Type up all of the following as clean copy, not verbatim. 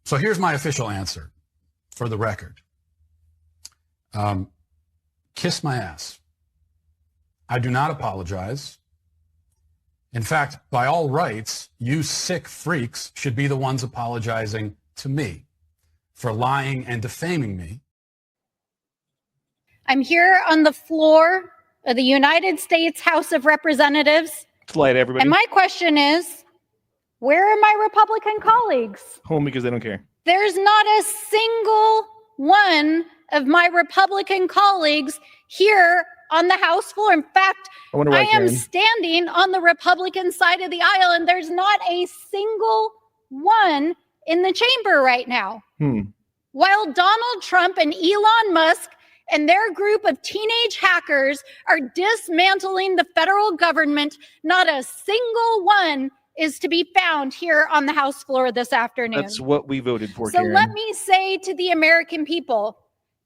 So here's my official answer for the record. Kiss my ass. I do not apologize. In fact, by all rights, you sick freaks should be the ones apologizing to me for lying and defaming me. I'm here on the floor of the United States House of Representatives. Slide, everybody. And my question is, where are my Republican colleagues? Home because they don't care. There's not a single one of my Republican colleagues here on the House floor. In fact, I am standing on the Republican side of the aisle, and there's not a single one in the chamber right now. While Donald Trump and Elon Musk and their group of teenage hackers are dismantling the federal government, not a single one is to be found here on the House floor this afternoon. That's what we voted for, So Karen. let me say to the American people,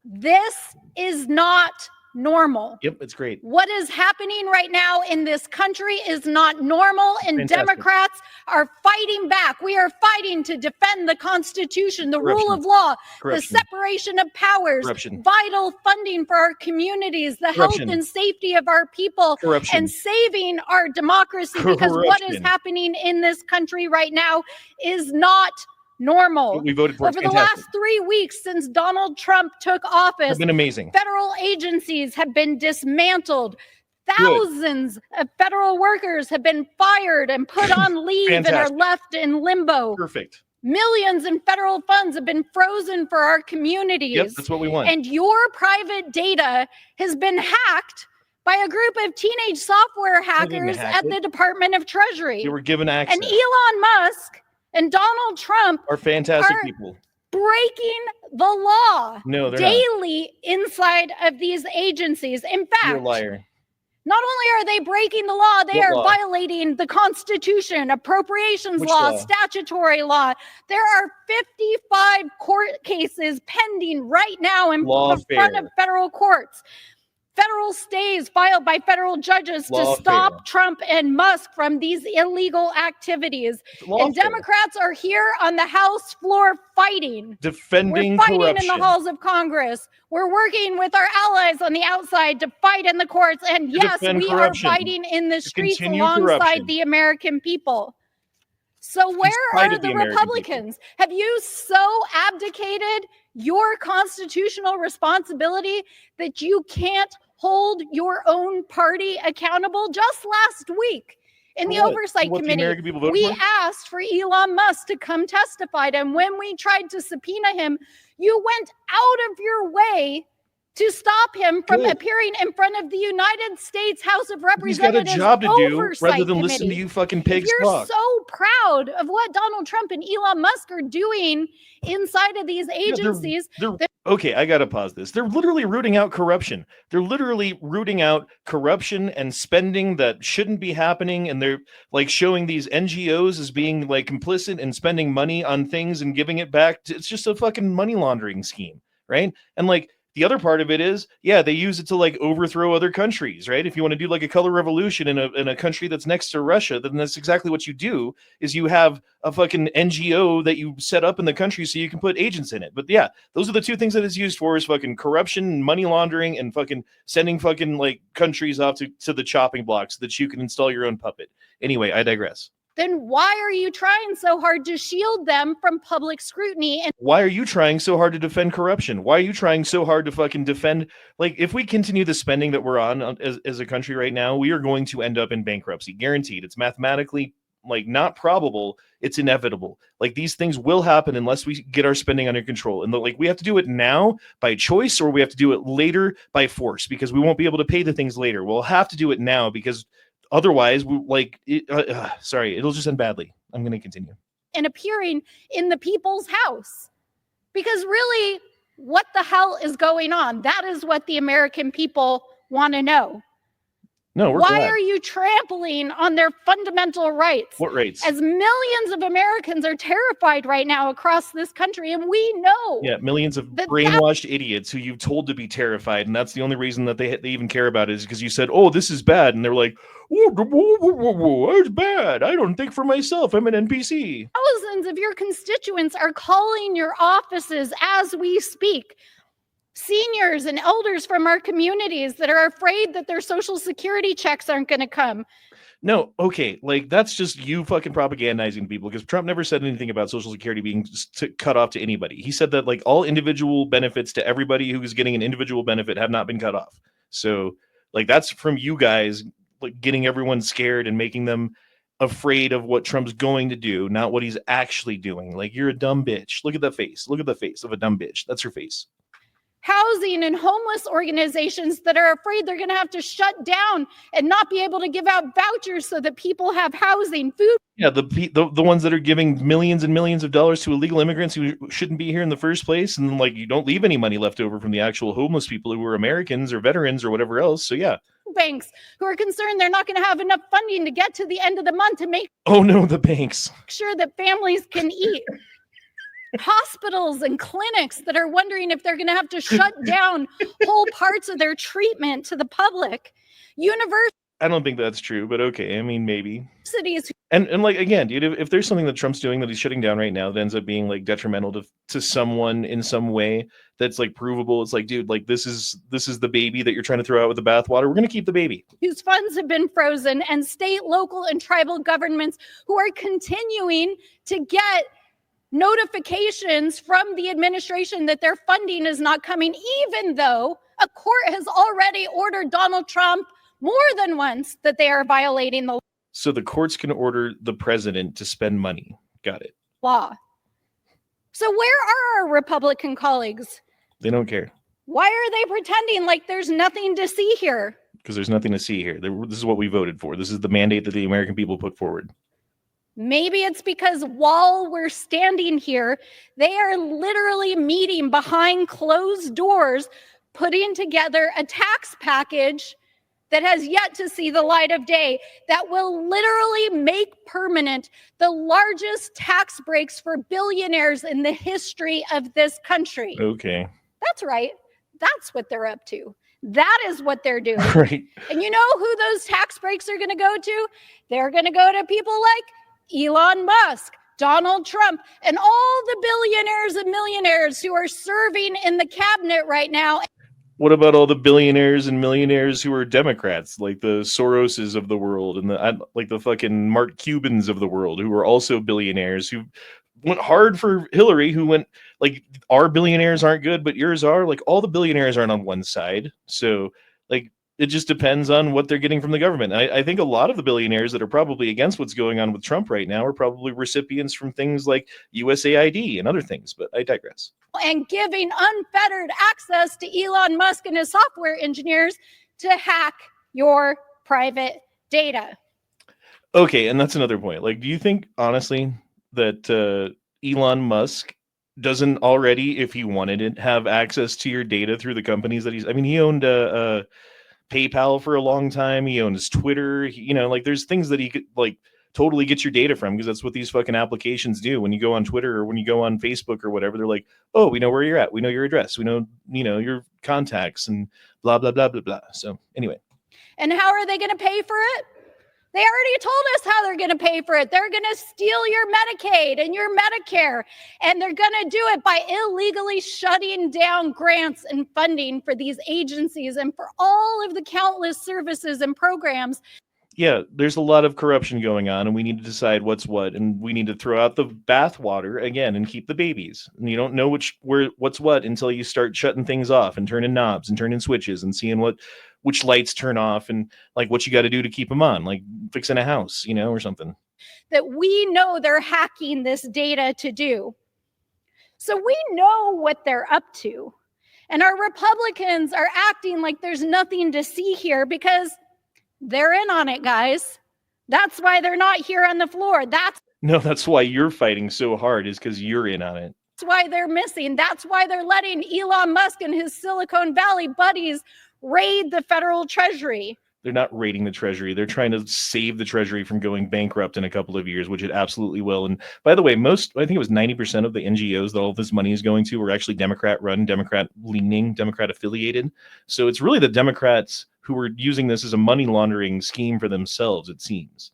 this is not normal. Yep, it's great. What is happening right now in this country is not normal, and Fantastic. Democrats are fighting back. We are fighting to defend the Constitution, the rule of law, the separation of powers, vital funding for our communities, the health and safety of our people, and saving our democracy, because what is happening in this country right now is not normal. We voted for over the last 3 weeks since Donald Trump took office. It's been amazing. Federal agencies have been dismantled. Thousands of federal workers have been fired and put on leave and are left in limbo. Perfect. Millions in federal funds have been frozen for our communities. Yep, that's what we want. And your private data has been hacked by a group of teenage software hackers at the Department of Treasury. They were given access. And Elon Musk and Donald Trump are fantastic people. Breaking the law daily inside of these agencies. In fact, you're a liar. Not only are they breaking the law, they are violating the Constitution, appropriations law, statutory law. There are 55 court cases pending right now in front of federal courts. Federal stays filed by federal judges to stop Trump and Musk from these illegal activities. And Democrats are here on the House floor fighting. Defending corruption. We're fighting corruption. in the halls of Congress. We're working with our allies on the outside to fight in the courts. And yes, we are fighting in the streets alongside the American people. So where are the Republicans? Have you so abdicated your constitutional responsibility that you can't hold your own party accountable? Just last week in the Oversight Committee, we asked for Elon Musk to come testify. And when we tried to subpoena him, you went out of your way to stop him from appearing in front of the United States House of Representatives. He's got a job to do rather than listen to you fucking pigs talk. If you're so proud of what Donald Trump and Elon Musk are doing inside of these agencies. Okay, I gotta pause this. They're literally rooting out corruption. They're literally rooting out corruption and spending that shouldn't be happening. And they're like showing these NGOs as being like complicit in spending money on things and giving it back. It's just a fucking money laundering scheme, right? And like, the other part of it is, they use it to like overthrow other countries, right? If you want to do like a color revolution in a country that's next to Russia, then that's exactly what you do, is you have a fucking NGO that you set up in the country so you can put agents in it. But yeah, those are the two things that it's used for, is fucking corruption, money laundering, and fucking sending fucking like countries off to the chopping block so that you can install your own puppet. Anyway, I digress. Then why are you trying so hard to shield them from public scrutiny? And why are you trying so hard to defend corruption? Why are you trying so hard to fucking defend? Like, if we continue the spending that we're on as a country right now, we are going to end up in bankruptcy. Guaranteed. It's mathematically like not probable. It's inevitable. Like, these things will happen unless we get our spending under control. And like, we have to do it now by choice, or we have to do it later by force, because we won't be able to pay the things later. We'll have to do it now, because otherwise, it'll just end badly. I'm going to continue. And appearing in the people's house. Because really, what the hell is going on? That is what the American people want to know. No, we're Why glad. are you trampling on their fundamental rights? What rights? As millions of Americans are terrified right now across this country, and we know. Yeah, millions of brainwashed idiots who you've told to be terrified, and that's the only reason that they even care about it is because you said, "Oh, this is bad," and they're like, "Whoa, it's bad. I don't think for myself. I'm an NPC." Thousands of your constituents are calling your offices as we speak. Seniors and elders from our communities that are afraid that their Social Security checks aren't going to come. No, okay, like that's just you fucking propagandizing people because Trump never said anything about Social Security being cut off to anybody. He said that like all individual benefits to everybody who is getting an individual benefit have not been cut off. So like that's from you guys like getting everyone scared and making them afraid of what Trump's going to do, not what he's actually doing. Like you're a dumb bitch. Look at the face. Look at the face of a dumb bitch. That's her face. Housing and homeless organizations that are afraid they're going to have to shut down and not be able to give out vouchers so that people have housing, food. Yeah, the ones that are giving millions and millions of dollars to illegal immigrants who shouldn't be here in the first place, and like you don't leave any money left over from the actual homeless people who are Americans or veterans or whatever else. So yeah, banks who are concerned they're not going to have enough funding to get to the end of the month to make the banks sure that families can eat. Hospitals and clinics that are wondering if they're going to have to shut down whole parts of their treatment to the public. Universities. I don't think that's true, but okay. I mean, maybe. And like again, dude, if there's something that Trump's doing that he's shutting down right now that ends up being like detrimental to someone in some way that's like provable, it's like, dude, like this is the baby that you're trying to throw out with the bathwater. We're gonna keep the baby. Whose funds have been frozen, and state, local, and tribal governments who are continuing to get notifications from the administration that their funding is not coming, even though a court has already ordered Donald Trump more than once that they are violating the law. So the courts can order the president to spend money. Got it. Law. So where are our Republican colleagues? They don't care. Why are they pretending like there's nothing to see here? Because there's nothing to see here. This is what we voted for. This is the mandate that the American people put forward. Maybe it's because while we're standing here, they are literally meeting behind closed doors, putting together a tax package that has yet to see the light of day, that will literally make permanent the largest tax breaks for billionaires in the history of this country. Okay. That's right. That's what they're up to. That is what they're doing. Right. And you know who those tax breaks are going to go to? They're going to go to people like Elon Musk, Donald Trump, and all the billionaires and millionaires who are serving in the cabinet right now. What about all the billionaires and millionaires who are Democrats, like the Soroses of the world and the fucking Mark Cubans of the world, who are also billionaires, who went hard for Hillary, who went like, our billionaires aren't good, but yours are. Like all the billionaires aren't on one side. So like, it just depends on what they're getting from the government. I think a lot of the billionaires that are probably against what's going on with Trump right now are probably recipients from things like USAID and other things, but I digress. And giving unfettered access to Elon Musk and his software engineers to hack your private data. Okay, and that's another point. Like, do you think, honestly, that Elon Musk doesn't already, if he wanted it, have access to your data through the companies that he owned PayPal for a long time. He owns Twitter. Like there's things that he could like totally get your data from, because that's what these fucking applications do. When you go on Twitter or when you go on Facebook or whatever, they're like, oh, we know where you're at. We know your address. We know, your contacts and blah, blah, blah, blah, blah. So anyway. And how are they going to pay for it? They already told us how they're going to pay for it. They're going to steal your Medicaid and your Medicare, and they're going to do it by illegally shutting down grants and funding for these agencies and for all of the countless services and programs. Yeah, there's a lot of corruption going on, and we need to decide what's what, and we need to throw out the bathwater again and keep the babies. And you don't know what's what until you start shutting things off and turning knobs and turning switches and seeing which lights turn off and like what you got to do to keep them on, like fixing a house, or something. That we know they're hacking this data to do. So we know what they're up to. And our Republicans are acting like there's nothing to see here because they're in on it, guys. That's why they're not here on the floor. That's why you're fighting so hard, is because you're in on it. That's why they're missing. That's why they're letting Elon Musk and his Silicon Valley buddies raid the federal treasury. They're not raiding the Treasury. They're trying to save the Treasury from going bankrupt in a couple of years, which it absolutely will. And by the way, I think it was 90% of the NGOs that all this money is going to were actually Democrat-run, Democrat-leaning, Democrat-affiliated. So it's really the Democrats who were using this as a money laundering scheme for themselves, it seems.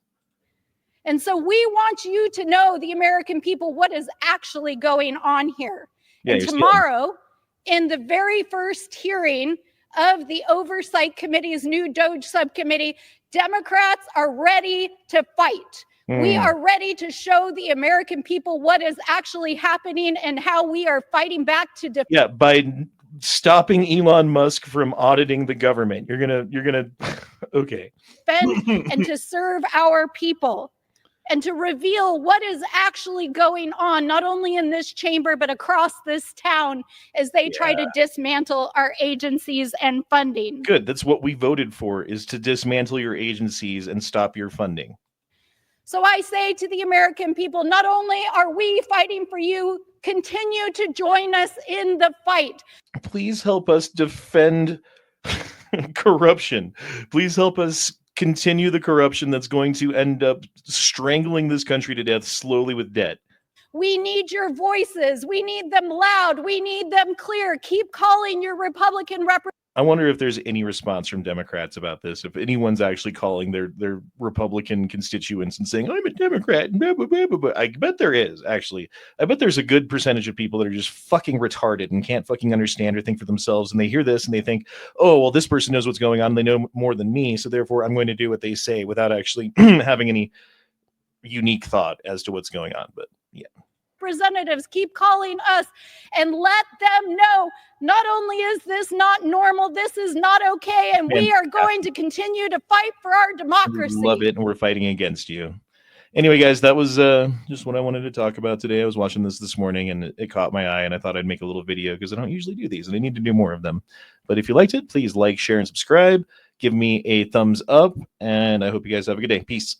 And so we want you to know, the American people, what is actually going on here. Yeah, and tomorrow, in the very first hearing of the Oversight Committee's new DOJ subcommittee, Democrats are ready to fight. We are ready to show the American people what is actually happening and how we are fighting back to defend. Yeah, by stopping Elon Musk from auditing the government. You're gonna okay. And to serve our people. And to reveal what is actually going on, not only in this chamber, but across this town as they try to dismantle our agencies and funding. Good. That's what we voted for, is to dismantle your agencies and stop your funding. So I say to the American people, not only are we fighting for you, continue to join us in the fight. Please help us defend corruption. Please help us continue the corruption that's going to end up strangling this country to death slowly with debt. We need your voices. We need them loud. We need them clear. Keep calling your Republican representatives. I wonder if there's any response from Democrats about this, if anyone's actually calling their Republican constituents and saying, I'm a Democrat. Blah, blah, blah, blah. I bet there is, actually. I bet there's a good percentage of people that are just fucking retarded and can't fucking understand or think for themselves. And they hear this and they think, oh, well, this person knows what's going on. They know more than me. So therefore, I'm going to do what they say without actually having any unique thought as to what's going on. But yeah. Representatives, keep calling us and let them know, not only is this not normal, this is not okay, and we are going to continue to fight for our democracy. Love it, and we're fighting against you. Anyway, guys, that was just what I wanted to talk about today. I was watching this morning, and it caught my eye, and I thought I'd make a little video because I don't usually do these, and I need to do more of them. But if you liked it, please like, share, and subscribe. Give me a thumbs up, and I hope you guys have a good day. Peace.